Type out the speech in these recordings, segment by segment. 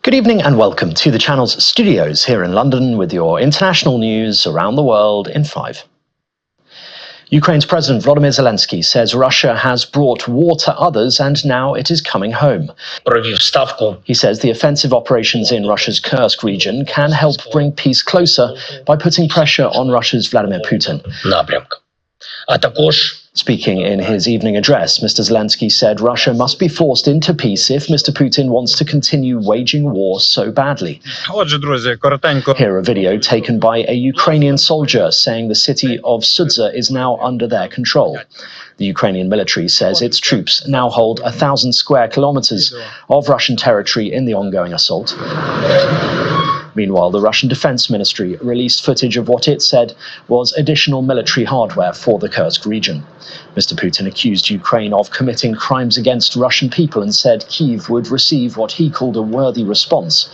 Good evening and welcome to the channel's studios here in London with your international news around the world in 5. Ukraine's President Volodymyr Zelensky says Russia has brought war to others and now it is coming home. He says the offensive operations in Russia's Kursk region can help bring peace closer by putting pressure on Russia's Vladimir Putin. Speaking in his evening address, Mr. Zelensky said Russia must be forced into peace if Mr. Putin wants to continue waging war so badly. Here a video taken by a Ukrainian soldier saying the city of Sudza is now under their control. The Ukrainian military says its troops now hold 1,000 square kilometers of Russian territory in the ongoing assault. Meanwhile, the Russian Defense Ministry released footage of what it said was additional military hardware for the Kursk region. Mr. Putin accused Ukraine of committing crimes against Russian people and said Kyiv would receive what he called a worthy response.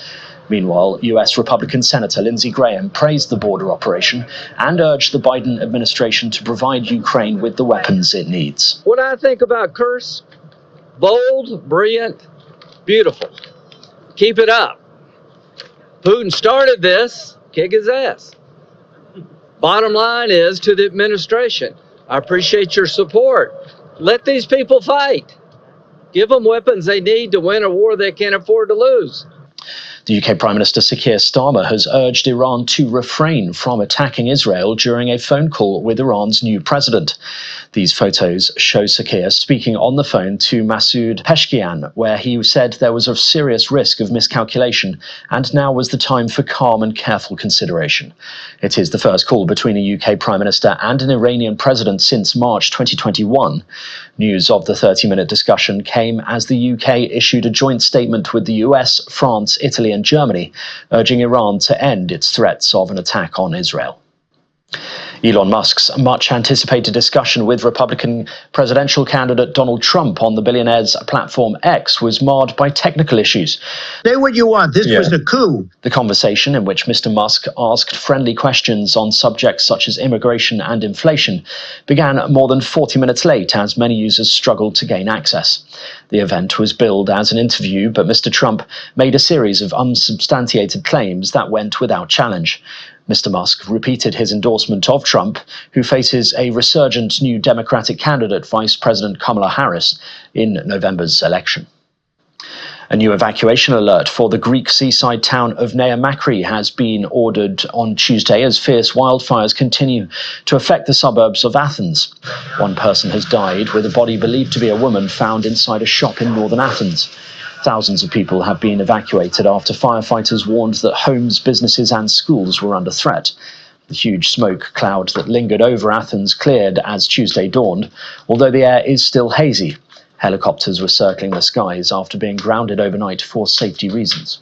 Meanwhile, US Republican Senator Lindsey Graham praised the border operation and urged the Biden administration to provide Ukraine with the weapons it needs. What I think about Kursk? Bold, brilliant, beautiful. Keep it up. Putin started this, kick his ass. Bottom line is to the administration, I appreciate your support. Let these people fight. Give them weapons they need to win a war they can't afford to lose. The UK Prime Minister Sir Keir Starmer has urged Iran to refrain from attacking Israel during a phone call with Iran's new president. These photos show Sir Keir speaking on the phone to Masoud Pezeshkian, where he said there was a serious risk of miscalculation and now was the time for calm and careful consideration. It is the first call between a UK Prime Minister and an Iranian president since March 2021. News of the 30-minute discussion came as the UK issued a joint statement with the US, France, Italy and Germany, urging Iran to end its threats of an attack on Israel. Elon Musk's much-anticipated discussion with Republican presidential candidate Donald Trump on the billionaire's platform X was marred by technical issues. Say what you want. This was a coup. The conversation, in which Mr. Musk asked friendly questions on subjects such as immigration and inflation, began more than 40 minutes late as many users struggled to gain access. The event was billed as an interview, but Mr. Trump made a series of unsubstantiated claims that went without challenge. Mr. Musk repeated his endorsement of Trump, who faces a resurgent new Democratic candidate, Vice President Kamala Harris, in November's election. A new evacuation alert for the Greek seaside town of Nea Makri has been ordered on Tuesday as fierce wildfires continue to affect the suburbs of Athens. One person has died, with a body believed to be a woman found inside a shop in northern Athens. Thousands of people have been evacuated after firefighters warned that homes, businesses and schools were under threat. The huge smoke cloud that lingered over Athens cleared as Tuesday dawned, although the air is still hazy. Helicopters were circling the skies after being grounded overnight for safety reasons.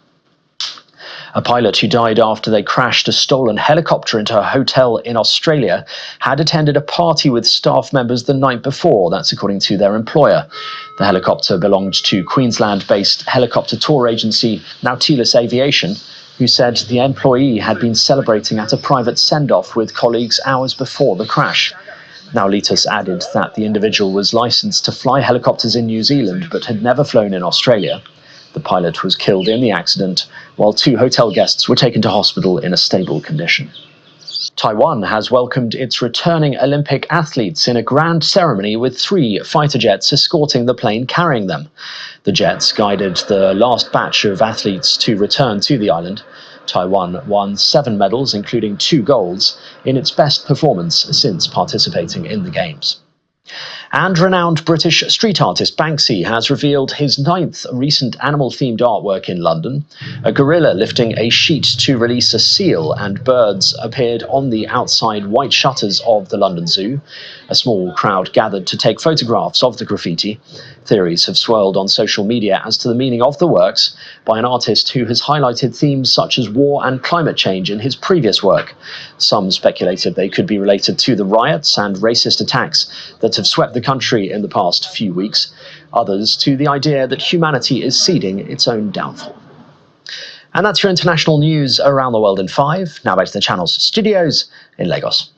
A pilot who died after they crashed a stolen helicopter into a hotel in Australia had attended a party with staff members the night before, that's according to their employer. The helicopter belonged to Queensland-based helicopter tour agency Nautilus Aviation, who said the employee had been celebrating at a private send-off with colleagues hours before the crash. Nautilus added that the individual was licensed to fly helicopters in New Zealand but had never flown in Australia. The pilot was killed in the accident, while 2 hotel guests were taken to hospital in a stable condition. Taiwan has welcomed its returning Olympic athletes in a grand ceremony with 3 fighter jets escorting the plane carrying them. The jets guided the last batch of athletes to return to the island. Taiwan won 7 medals, including 2 golds, in its best performance since participating in the Games. And renowned British street artist Banksy has revealed his 9th recent animal-themed artwork in London. A gorilla lifting a sheet to release a seal and birds appeared on the outside white shutters of the London Zoo. A small crowd gathered to take photographs of the graffiti. Theories have swirled on social media as to the meaning of the works by an artist who has highlighted themes such as war and climate change in his previous work. Some speculated they could be related to the riots and racist attacks that have swept the country in the past few weeks. Others to the idea that humanity is seeding its own downfall. And that's your international news around the world in 5. Now back to the channel's studios in Lagos.